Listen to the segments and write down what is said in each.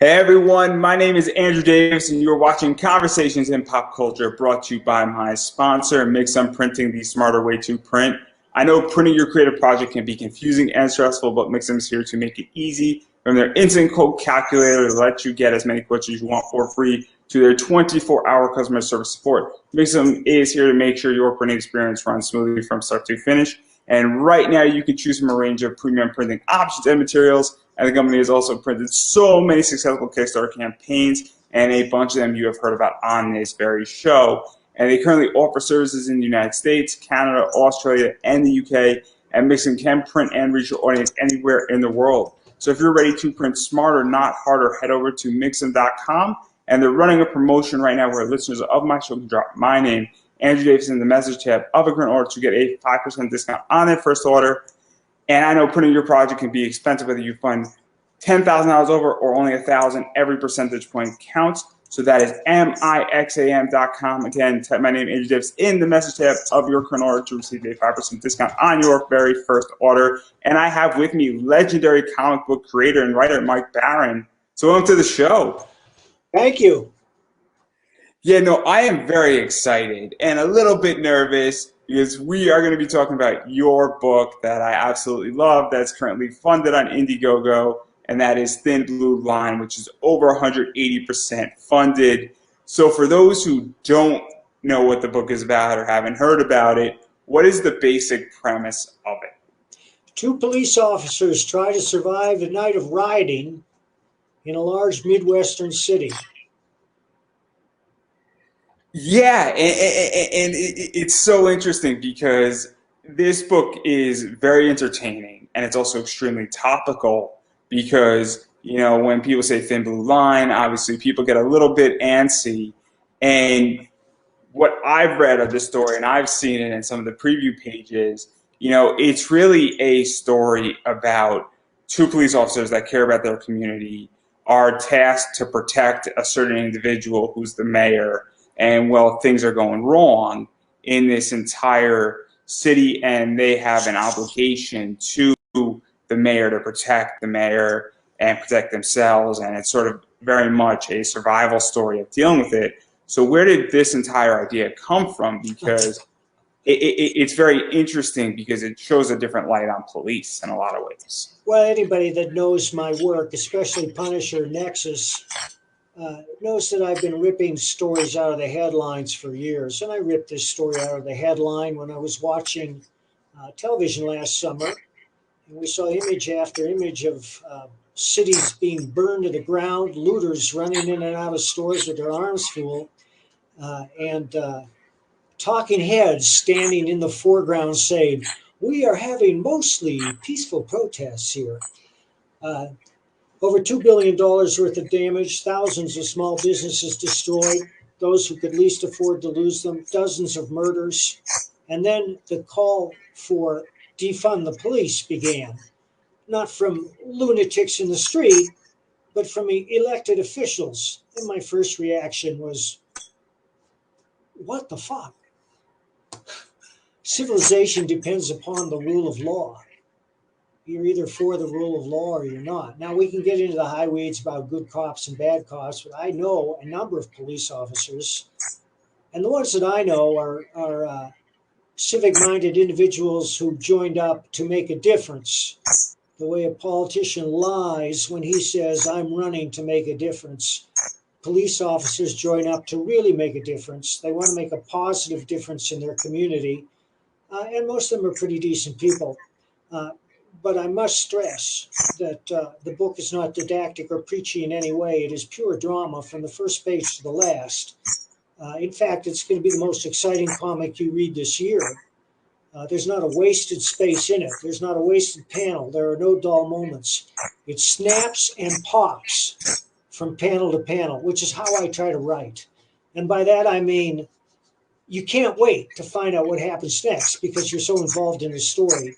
Hey everyone, my name is Andrew Davis and you're watching Conversations in Pop Culture, brought to you by my sponsor, Mixum Printing, the smarter way to print. I know printing your creative project can be confusing and stressful, but Mixum is here to make it easy. From their instant quote calculator to let you get as many quotes as you want for free, to their 24-hour customer service support, Mixum is here to make sure your printing experience runs smoothly from start to finish. And right now you can choose from a range of premium printing options and materials. And the company has also printed so many successful Kickstarter campaigns, and a bunch of them you have heard about on this very show. And they currently offer services in the United States, Canada, Australia, and the UK. And Mixum can print and reach your audience anywhere in the world. So if you're ready to print smarter, not harder, head over to Mixum.com. And they're running a promotion right now where listeners of my show can drop my name, Andrew Davis, in the message tab of a current order to get a 5% discount on their first order. And I know printing your project can be expensive, whether you fund $10,000 over or only $1,000. Every percentage point counts. So that is Mixam.com. Again, type my name, Andrew Davis, in the message tab of your current order to receive a 5% discount on your very first order. And I have with me legendary comic book creator and writer Mike Barron. So welcome to the show. Thank you. Yeah, no, I am very excited and a little bit nervous because we are going to be talking about your book that I absolutely love that's currently funded on Indiegogo, and that is Thin Blue Line, which is over 180% funded. So for those who don't know what the book is about or haven't heard about it, what is the basic premise of it? Two police officers try to survive a night of rioting in a large Midwestern city. Yeah, and it's so interesting because this book is very entertaining and it's also extremely topical because, you know, when people say Thin Blue Line, obviously people get a little bit antsy. And what I've read of this story, and I've seen it in some of the preview pages, you know, it's really a story about two police officers that care about their community, are tasked to protect a certain individual who's the mayor. And well, things are going wrong in this entire city, and they have an obligation to the mayor to protect the mayor and protect themselves. And it's sort of very much a survival story of dealing with it. So where did this entire idea come from? Because it's very interesting because it shows a different light on police in a lot of ways. Well, anybody that knows my work, especially Punisher Nexus, knows that I've been ripping stories out of the headlines for years. And I ripped this story out of the headline when I was watching television last summer. And we saw image after image of cities being burned to the ground, looters running in and out of stores with their arms full, and talking heads standing in the foreground saying, "We are having mostly peaceful protests here." Over $2 billion worth of damage, thousands of small businesses destroyed, those who could least afford to lose them, dozens of murders. And then the call for defund the police began, not from lunatics in the street, but from elected officials. And my first reaction was, what the fuck? Civilization depends upon the rule of law. You're either for the rule of law or you're not. Now, we can get into the high weeds about good cops and bad cops, but I know a number of police officers, and the ones that I know are civic-minded individuals who joined up to make a difference. The way a politician lies when he says, "I'm running to make a difference." Police officers join up to really make a difference. They want to make a positive difference in their community, and most of them are pretty decent people. But I must stress that the book is not didactic or preachy in any way. It is pure drama from the first page to the last. In fact, it's going to be the most exciting comic you read this year. There's not a wasted space in it. There's not a wasted panel. There are no dull moments. It snaps and pops from panel to panel, which is how I try to write. And by that, I mean, you can't wait to find out what happens next because you're so involved in the story.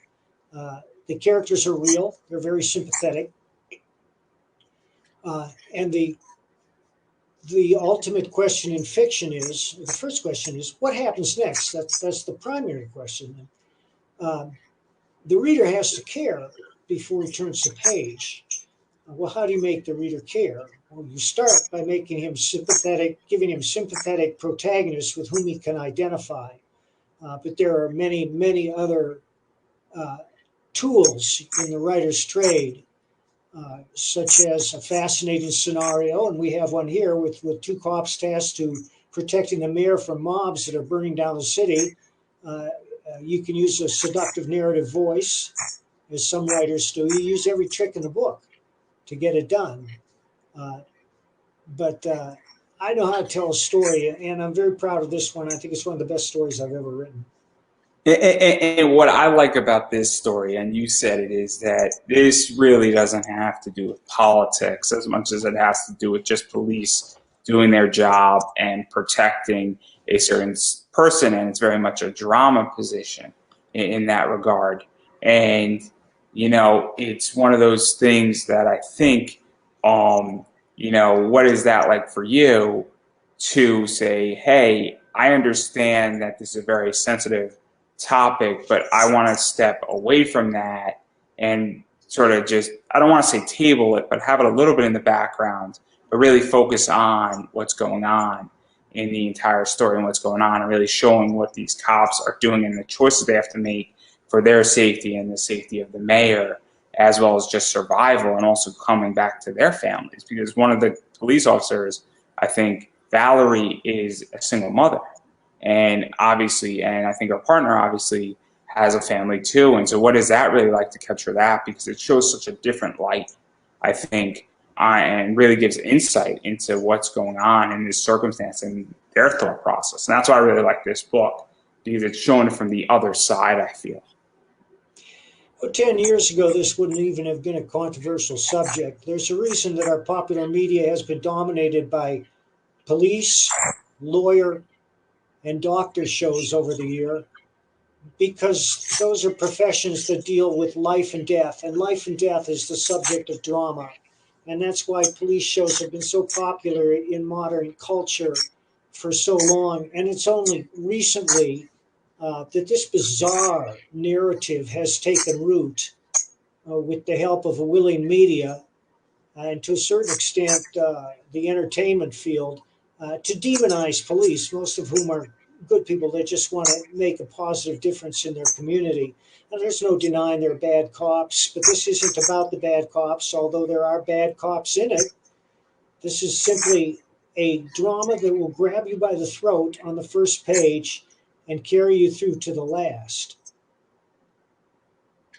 The characters are real. They're very sympathetic. And the ultimate question in fiction is, the first question is, what happens next? That's the primary question. The reader has to care before he turns the page. Well, how do you make the reader care? Well, you start by making him sympathetic, giving him sympathetic protagonists with whom he can identify. But there are many, many other uh, tools in the writer's trade, such as a fascinating scenario, and we have one here with two cops tasked to protecting the mayor from mobs that are burning down the city. You can use a seductive narrative voice, as some writers do. You use every trick in the book to get it done. Uh, but I know how to tell a story, and I'm very proud of this one. I think it's one of the best stories I've ever written. And what I like about this story, and you said it, is that this really doesn't have to do with politics as much as it has to do with just police doing their job and protecting a certain person, and it's very much a drama position in that regard. And, you know, it's one of those things that I think, you know, what is that like for you to say, hey, I understand that this is a very sensitive topic, but I want to step away from that and sort of just, I don't want to say table it, but have it a little bit in the background, but really focus on what's going on in the entire story and what's going on, and really showing what these cops are doing and the choices they have to make for their safety and the safety of the mayor, as well as just survival and also coming back to their families. Because one of the police officers, I think Valerie, is a single mother. And obviously, and I think our partner obviously has a family too. And so what is that really like to capture that? Because it shows such a different light, I think, and really gives insight into what's going on in this circumstance and their thought process. And that's why I really like this book, because it's showing it from the other side, I feel. Well, 10 years ago, this wouldn't even have been a controversial subject. There's a reason that our popular media has been dominated by police, lawyer, and doctor shows over the year, because those are professions that deal with life and death, and life and death is the subject of drama. And that's why police shows have been so popular in modern culture for so long. And it's only recently that this bizarre narrative has taken root with the help of a willing media and to a certain extent the entertainment field to demonize police, most of whom are good people that just want to make a positive difference in their community. And there's no denying they're bad cops, but this isn't about the bad cops, although there are bad cops in it. This is simply a drama that will grab you by the throat on the first page and carry you through to the last.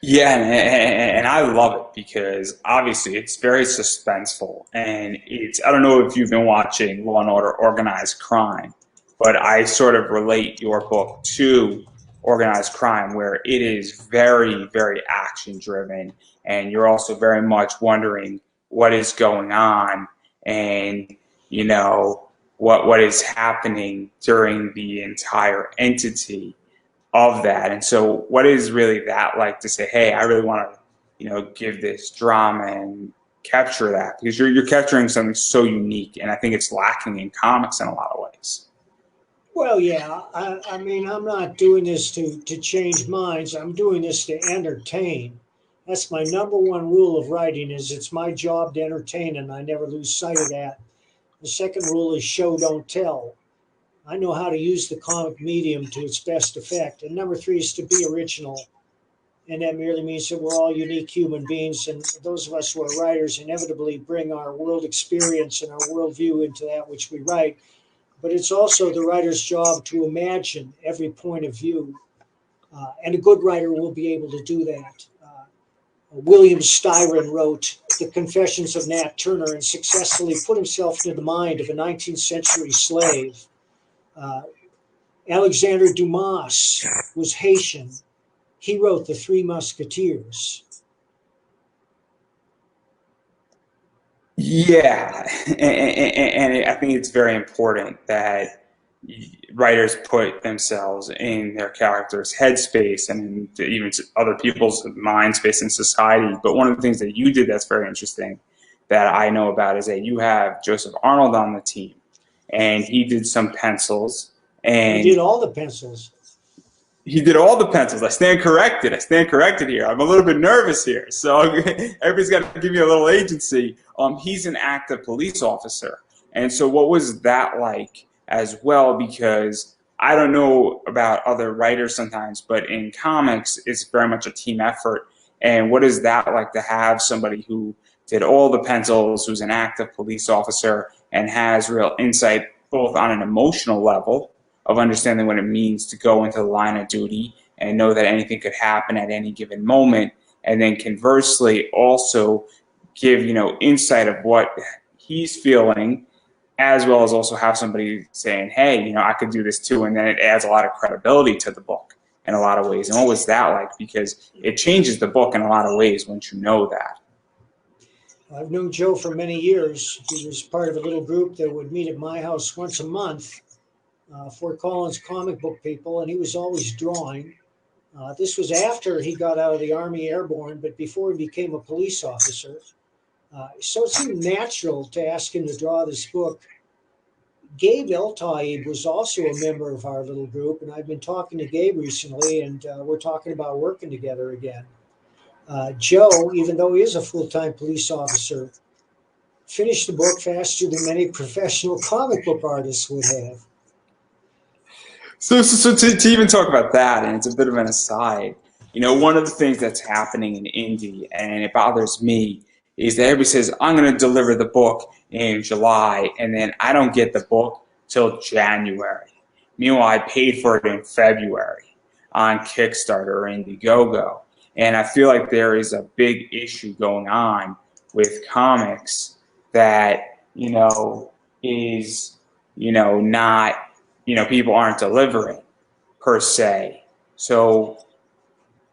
Yeah, and I love it because obviously it's very suspenseful, and it's, I don't know if you've been watching Law and Order Organized Crime, but I sort of relate your book to organized crime, where it is very, very action driven, and you're also very much wondering what is going on, and you know what is happening during the entire entity of that. And so what is really that like to say, hey, I really want to, you know, give this drama and capture that, because you're capturing something so unique, and I think it's lacking in comics in a lot of ways. Well, yeah, I mean, I'm not doing this to change minds. I'm doing this to entertain. That's my number one rule of writing is it's my job to entertain, and I never lose sight of that. The second rule is show, don't tell. I know how to use the comic medium to its best effect. And number three is to be original. And that merely means that we're all unique human beings. And those of us who are writers inevitably bring our world experience and our worldview into that which we write. But it's also the writer's job to imagine every point of view. And a good writer will be able to do that. William Styron wrote The Confessions of Nat Turner and successfully put himself into the mind of a 19th century slave. Uh, Alexander Dumas was Haitian. He wrote The Three Musketeers. Yeah, and I think it's very important that writers put themselves in their characters' headspace and even other people's mind space in society. But one of the things that you did that's very interesting that I know about is that you have Joseph Arnold on the team, and he did some pencils, He and did all the pencils. He did all the pencils. I stand corrected. I stand corrected here. I'm a little bit nervous here. So everybody's got to give me a little agency. He's an active police officer. And so what was that like as well? Because I don't know about other writers sometimes, but in comics, it's very much a team effort. And what is that like to have somebody who did all the pencils, who's an active police officer, and has real insight both on an emotional level of understanding what it means to go into the line of duty and know that anything could happen at any given moment, and then conversely also give, insight of what he's feeling, as well as also have somebody saying, hey, I could do this too, and then it adds a lot of credibility to the book in a lot of ways. And what was that like? Because it changes the book in a lot of ways once you know that. I've known Joe for many years. He was part of a little group that would meet at my house once a month, Fort Collins comic book people, and he was always drawing. This was after he got out of the Army Airborne, but before he became a police officer. So it seemed natural to ask him to draw this book. Gabe El-Taib was also a member of our little group, and I've been talking to Gabe recently, and we're talking about working together again. Joe, even though he is a full-time police officer, finished the book faster than many professional comic book artists would have. So to even talk about that, and it's a bit of an aside, one of the things that's happening in indie, and it bothers me, is that everybody says, I'm going to deliver the book in July, and then I don't get the book till January. Meanwhile, I paid for it in February on Kickstarter or Indiegogo. And I feel like there is a big issue going on with comics that, is, not, people aren't delivering per se. So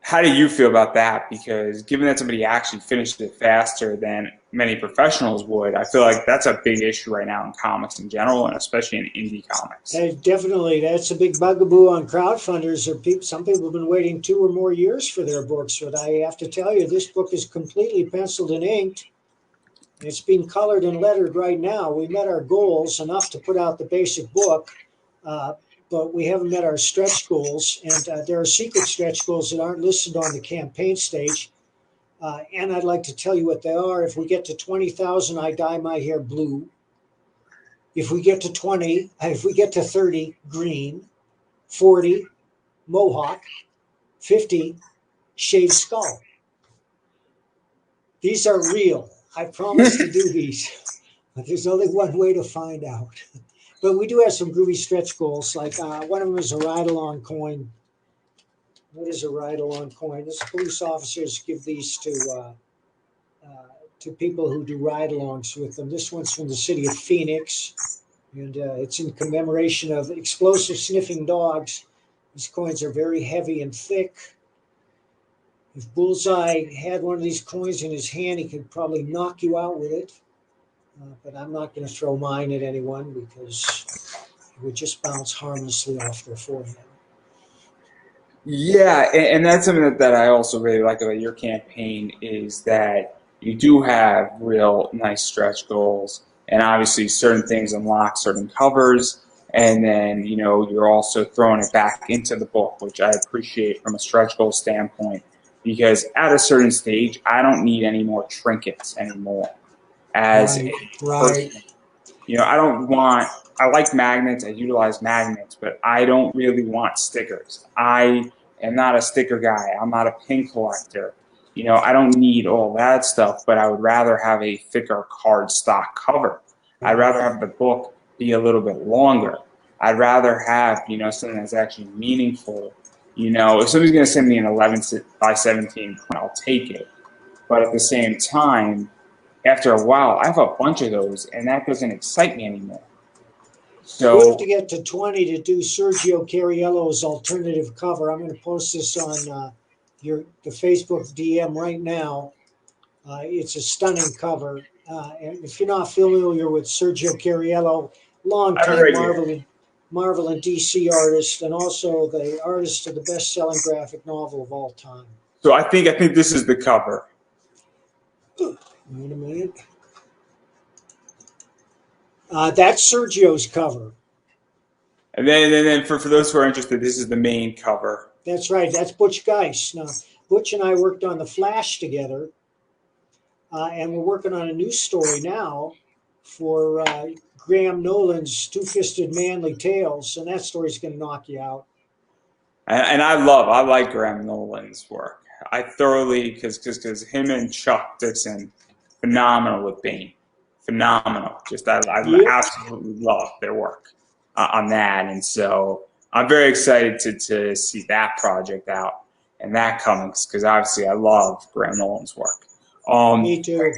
how do you feel about that? Because given that somebody actually finished it faster than many professionals would, I feel like that's a big issue right now in comics in general, and especially in indie comics. Definitely. That's a big bugaboo on crowdfunders. Some people have been waiting 2 or more years for their books. But I have to tell you, this book is completely penciled and inked. It's being colored and lettered right now. We met our goals enough to put out the basic book. But we haven't met our stretch goals, and there are secret stretch goals that aren't listed on the campaign stage. And I'd like to tell you what they are. If we get to 20,000, I dye my hair blue. If we get to 30, green. 40, mohawk. 50, shaved skull. These are real. I promise to do these, but there's only one way to find out. But we do have some groovy stretch goals. Like one of them is a ride-along coin. What is a ride-along coin? These police officers give these to people who do ride-alongs with them. This one's from the city of Phoenix, and it's in commemoration of explosive sniffing dogs. These coins are very heavy and thick. If Bullseye had one of these coins in his hand, he could probably knock you out with it. But I'm not going to throw mine at anyone because it would just bounce harmlessly off their forehead. Yeah, and that's something that I also really like about your campaign is that you do have real nice stretch goals, and obviously certain things unlock certain covers, and then you're also throwing it back into the book, which I appreciate from a stretch goal standpoint, because at a certain stage, I don't need any more trinkets anymore. As a person, I like magnets, I utilize magnets, but I don't really want stickers. I am not a sticker guy. I'm not a pin collector. I don't need all that stuff, but I would rather have a thicker cardstock cover. I'd rather have the book be a little bit longer. I'd rather have, something that's actually meaningful. If somebody's going to send me an 11 by 17 print, I'll take it. But at the same time, after a while, I have a bunch of those, and that doesn't excite me anymore. So we have to get to 20 to do Sergio Carriello's alternative cover. I'm going to post this on the Facebook DM right now. It's a stunning cover. And if you're not familiar with Sergio Carriello, long-time Marvel and DC artist, and also the artist of the best-selling graphic novel of all time. So I think this is the cover. Wait a minute. That's Sergio's cover. And then for those who are interested, this is the main cover. That's right. That's Butch Geist. Now, Butch and I worked on The Flash together, and we're working on a new story now for Graham Nolan's Two-Fisted Manly Tales, and that story's going to knock you out. And I like Graham Nolan's work. I thoroughly, because him and Chuck Dixon, phenomenal with Bane. Phenomenal. Just, I Yep. absolutely love their work on that. And so I'm very excited to see that project out and that coming, because obviously I love Graham Nolan's work. Me too.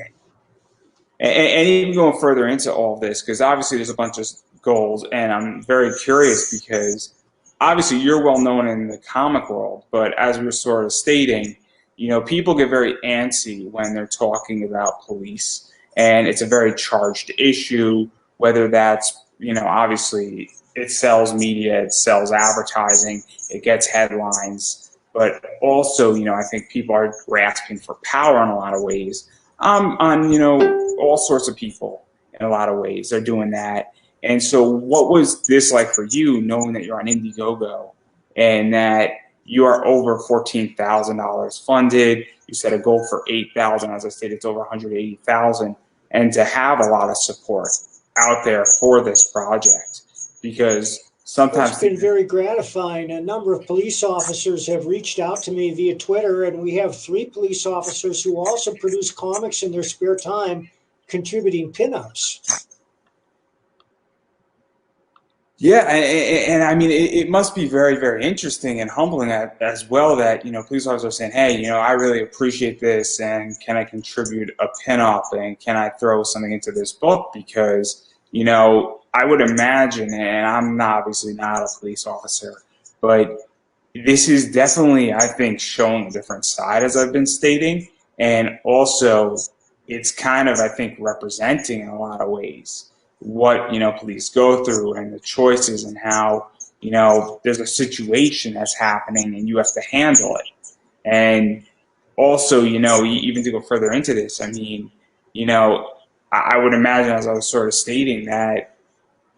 And even going further into all of this, because obviously there's a bunch of goals, and I'm very curious because obviously you're well known in the comic world, but as we were sort of stating, you know, people get very antsy when they're talking about police, and it's a very charged issue, whether that's, you know, obviously it sells media, it sells advertising, it gets headlines, but also, you know, I think people are grasping for power in a lot of ways. On, you know, all sorts of people in a lot of ways are doing that. And so what was this like for you, knowing that you're on Indiegogo and that you are over $14,000 funded? You set a goal for 8,000. As I stated, it's over 180,000. And to have a lot of support out there for this project, because sometimes it's been very gratifying. A number of police officers have reached out to me via Twitter, and we have 3 police officers who also produce comics in their spare time, contributing pinups. Yeah, and I mean, it must be very, very interesting and humbling as well that, you know, police officers are saying, hey, you know, I really appreciate this, and can I contribute a pinup, and can I throw something into this book? Because, you know, I would imagine, and I'm obviously not a police officer, but this is definitely, I think, showing a different side, as I've been stating, and also it's kind of, I think, representing in a lot of ways what, you know, police go through and the choices, and how, you know, there's a situation that's happening and you have to handle it. And also, you know, even to go further into this, I mean, you know, I would imagine, as I was sort of stating, that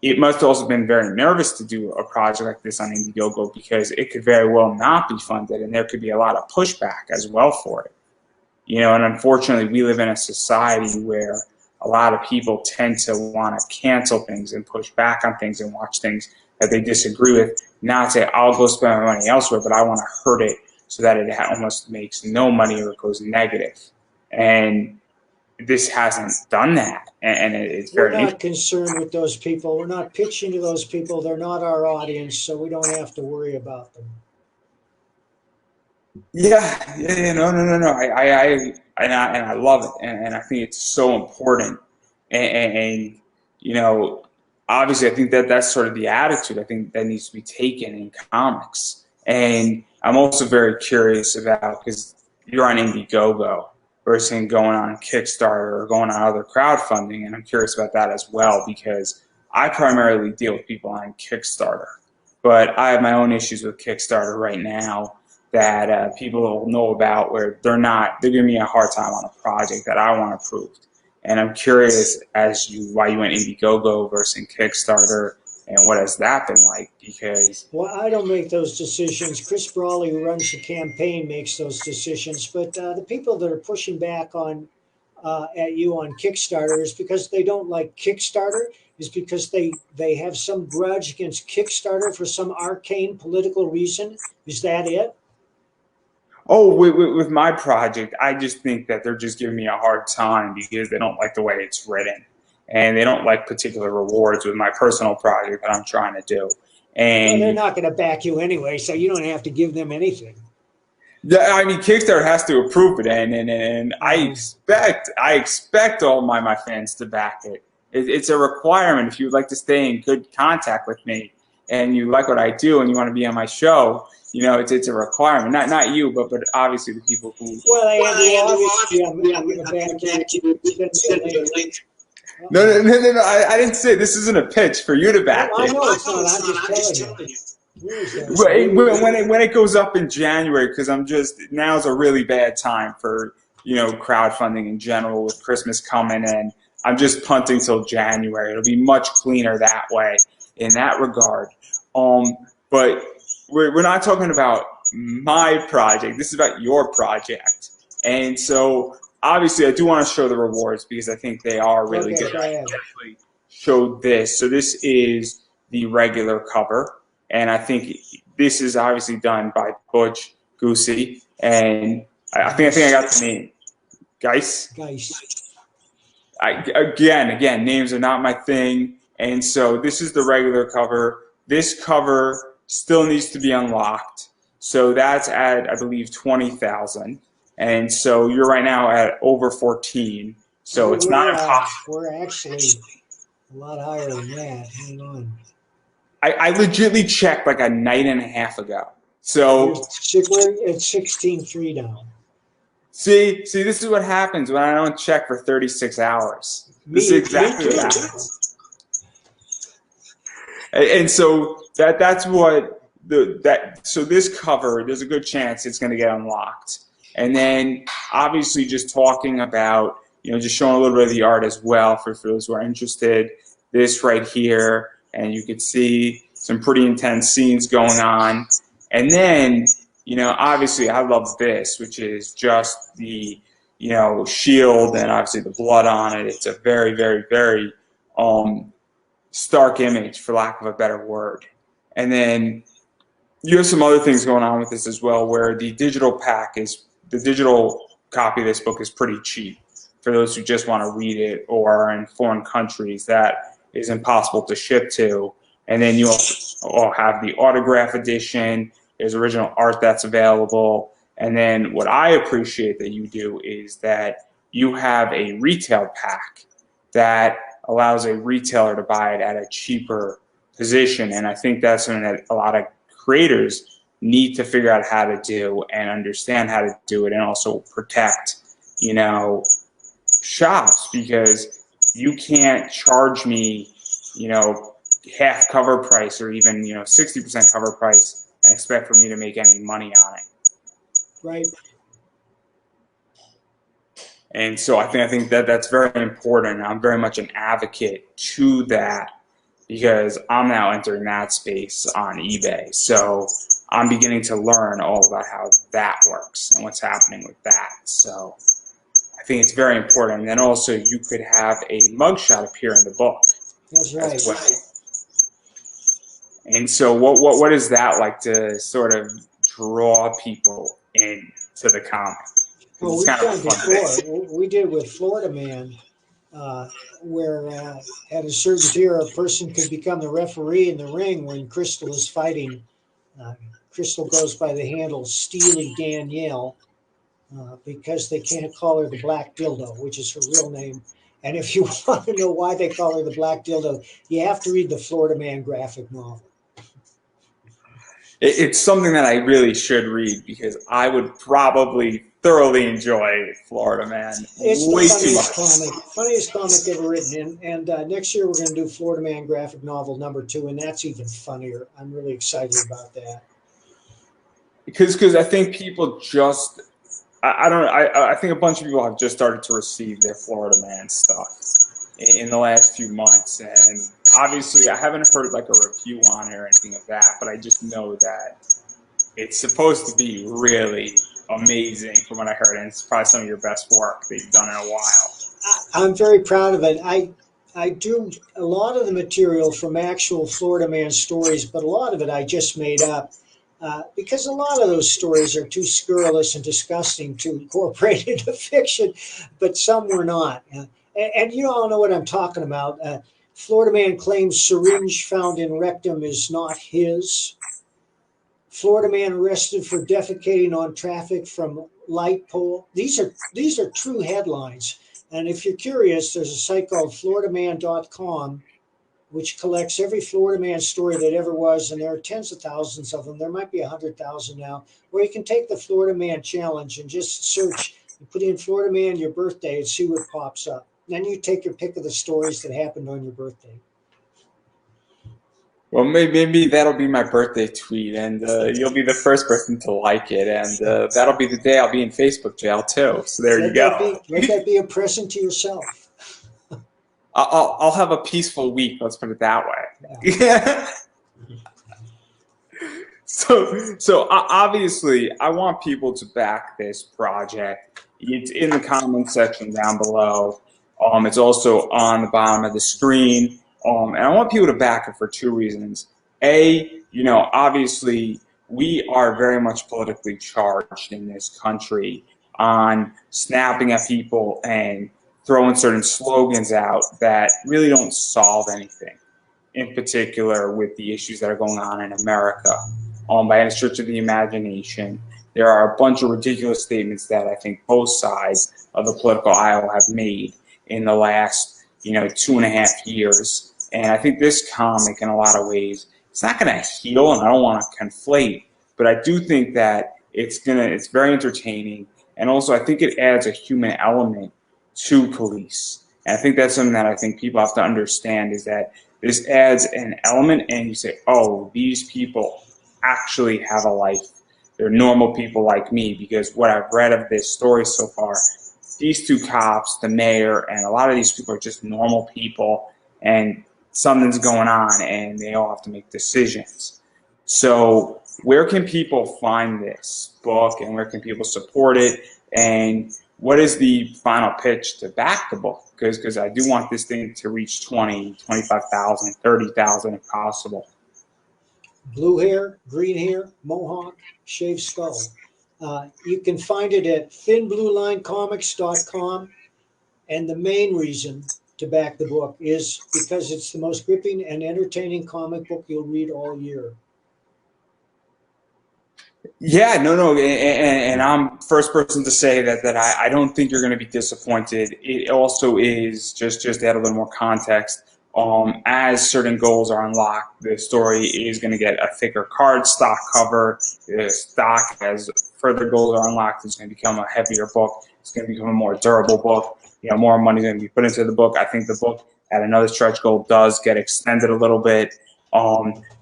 it must also have been very nervous to do a project like this on Indiegogo, because it could very well not be funded, and there could be a lot of pushback as well for it. You know, and unfortunately, we live in a society where a lot of people tend to want to cancel things and push back on things and watch things that they disagree with, not say, I'll go spend my money elsewhere, but I want to hurt it so that it almost makes no money or it goes negative. And this hasn't done that, and it's very We're not concerned with those people. We're not pitching to those people. They're not our audience, so we don't have to worry about them. Yeah, no. I love it, and I think it's so important. And you know, obviously, I think that that's sort of the attitude I think that needs to be taken in comics. And I'm also very curious about, because you're on Indiegogo versus going on Kickstarter or going on other crowdfunding, and I'm curious about that as well, because I primarily deal with people on Kickstarter, but I have my own issues with Kickstarter right now that people will know about, where they're giving me a hard time on a project that I want approved. And I'm curious why you went Indiegogo versus Kickstarter, and what has that been like? Because, well, I don't make those decisions. Chris Brawley, who runs the campaign, makes those decisions. But the people that are pushing back on at you on Kickstarter is because they don't like Kickstarter. Is because they have some grudge against Kickstarter for some arcane political reason. Is that it? oh, with my project, I just think that they're just giving me a hard time because they don't like the way it's written, and they don't like particular rewards with my personal project that I'm trying to do. Well, they're And not going to back you anyway, so you don't have to give them anything. I mean, Kickstarter has to approve it, and I expect all my fans to back it. It's a requirement. If you would like to stay in good contact with me, and you like what I do, and you want to be on my show, you know, it's a requirement. Not you, but obviously the people who. Well, Andrew, obviously, I'm going to back you. No. I didn't say this isn't a pitch for you to back I it. know it's not. I'm just telling you. When it goes up in January, because now's a really bad time for, you know, crowdfunding in general with Christmas coming, and I'm just punting till January. It'll be much cleaner that way in that regard. But we're not talking about my project. This is about your project. And so obviously I do want to show the rewards because I think they are really good. I definitely showed this. So this is the regular cover. And I think this is obviously done by Butch Goosey. And I think I got the name. Geis? Again, names are not my thing. And so this is the regular cover. This cover still needs to be unlocked. So that's at, I believe, 20,000. And so you're right now at over 14. So it's not impossible. We're actually a lot higher than that. Hang on. I legitimately checked like a night and a half ago. So we're at 16.3 now. See, this is what happens when I don't check for 36 hours. This is exactly what happens. And so that's what so this cover, there's a good chance it's going to get unlocked. And then obviously just talking about, just showing a little bit of the art as well for those who are interested. This right here, and you can see some pretty intense scenes going on. And then, obviously I love this, which is just the, shield and obviously the blood on it. It's a very, very, very stark image, for lack of a better word. And then you have some other things going on with this as well, where the digital copy of this book is pretty cheap for those who just want to read it or are in foreign countries that is impossible to ship to. And then you also have the autograph edition. There's original art that's available. And then what I appreciate that you do is that you have a retail pack that allows a retailer to buy it at a cheaper position. And I think that's something that a lot of creators need to figure out how to do and understand how to do it, and also protect, shops, because you can't charge me, half cover price or even, 60% cover price and expect for me to make any money on it. Right. And so I think that's very important. I'm very much an advocate to that because I'm now entering that space on eBay. So I'm beginning to learn all about how that works and what's happening with that. So I think it's very important. And then also you could have a mugshot appear in the book. That's right. As well. And so what is that like to sort of draw people into the comic? Well, we've done before. We did with Florida Man, where at a certain tier, a person could become the referee in the ring when Crystal is fighting. Crystal goes by the handle Steely Danielle because they can't call her the Black Dildo, which is her real name. And if you want to know why they call her the Black Dildo, you have to read the Florida Man graphic novel. It's something that I really should read because I would probably thoroughly enjoy Florida Man. It's the funniest comic ever written. And next year we're going to do Florida Man graphic novel #2, and that's even funnier. I'm really excited about that. Because I think people just, I think a bunch of people have just started to receive their Florida Man stuff in the last few months, and obviously I haven't heard like a review on it or anything of that, but I just know that it's supposed to be really amazing from what I heard, and it's probably some of your best work that you've done in a while. I'm very proud of it. I do a lot of the material from actual Florida Man stories, but a lot of it I just made up because a lot of those stories are too scurrilous and disgusting to incorporate into fiction, but some were not. And you all know what I'm talking about. Florida Man claims syringe found in rectum is not his. Florida Man arrested for defecating on traffic from light pole. These are true headlines. And if you're curious, there's a site called FloridaMan.com, which collects every Florida Man story that ever was, and there are tens of thousands of them. There might be 100,000 now, where you can take the Florida Man challenge and just search. You put in Florida Man your birthday and see what pops up. Then you take your pick of the stories that happened on your birthday. Well, maybe that'll be my birthday tweet, and you'll be the first person to like it, and that'll be the day I'll be in Facebook jail too. So there you go. Let that be a present to yourself. I'll have a peaceful week. Let's put it that way. Yeah. Obviously, I want people to back this project. It's in the comment section down below. It's also on the bottom of the screen. And I want people to back it for two reasons. A, obviously, we are very much politically charged in this country on snapping at people and throwing certain slogans out that really don't solve anything, in particular with the issues that are going on in America. By any stretch of the imagination, there are a bunch of ridiculous statements that I think both sides of the political aisle have made in the last, 2.5 years. And I think this comic, in a lot of ways, it's not going to heal, and I don't want to conflate, but I do think that it's very entertaining, and also I think it adds a human element to police. And I think that's something that I think people have to understand, is that this adds an element, and you say, oh, these people actually have a life. They're normal people like me, because what I've read of this story so far, these two cops, the mayor, and a lot of these people are just normal people, and something's going on, and they all have to make decisions. So where can people find this book, and where can people support it, and what is the final pitch to back the book? Because I do want this thing to reach 20, 25,000, 30,000 if possible. Blue hair, green hair, mohawk, shaved skull. You can find it at thinbluelinecomics.com. And the main reason to back the book is because it's the most gripping and entertaining comic book you'll read all year. Yeah, no, and I'm first person to say that I don't think you're going to be disappointed. It also is, just to add a little more context, as certain goals are unlocked, the story is going to get a thicker cardstock cover. The stock, as further goals are unlocked, is going to become a heavier book. It's going to become a more durable book. More money is going to be put into the book. I think the book at another stretch goal does get extended a little bit,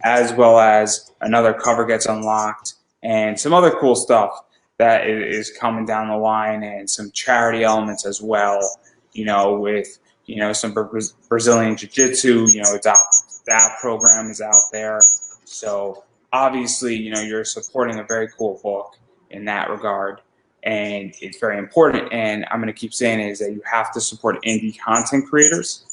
as well as another cover gets unlocked, and some other cool stuff that is coming down the line, and some charity elements as well, with, some Brazilian Jiu-Jitsu, that program is out there. So obviously, you're supporting a very cool book in that regard, and it's very important, and I'm going to keep saying it, is that you have to support indie content creators,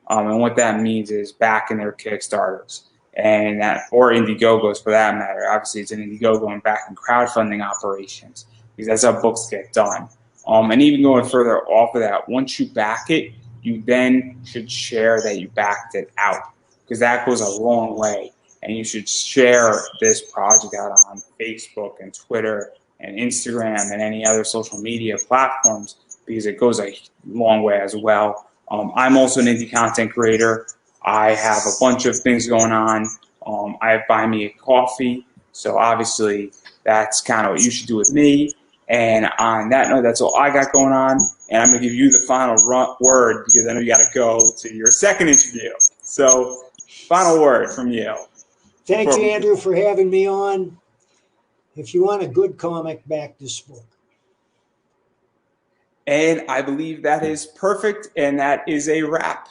and what that means is backing their Kickstarters, and or Indiegogos for that matter. Obviously, it's an Indiegogo and backing crowdfunding operations, because that's how books get done. And even going further off of that, once you back it, you then should share that you backed it out, because that goes a long way. And you should share this project out on Facebook and Twitter and Instagram and any other social media platforms, because it goes a long way as well. I'm also an indie content creator. I have a bunch of things going on. I have Buy Me a Coffee, so obviously that's kind of what you should do with me. And on that note, that's all I got going on. And I'm going to give you the final word, because I know you got to go to your second interview. So, final word from you. Thank you, Andrew, for having me on. If you want a good comic, back this book. And I believe that is perfect, and that is a wrap.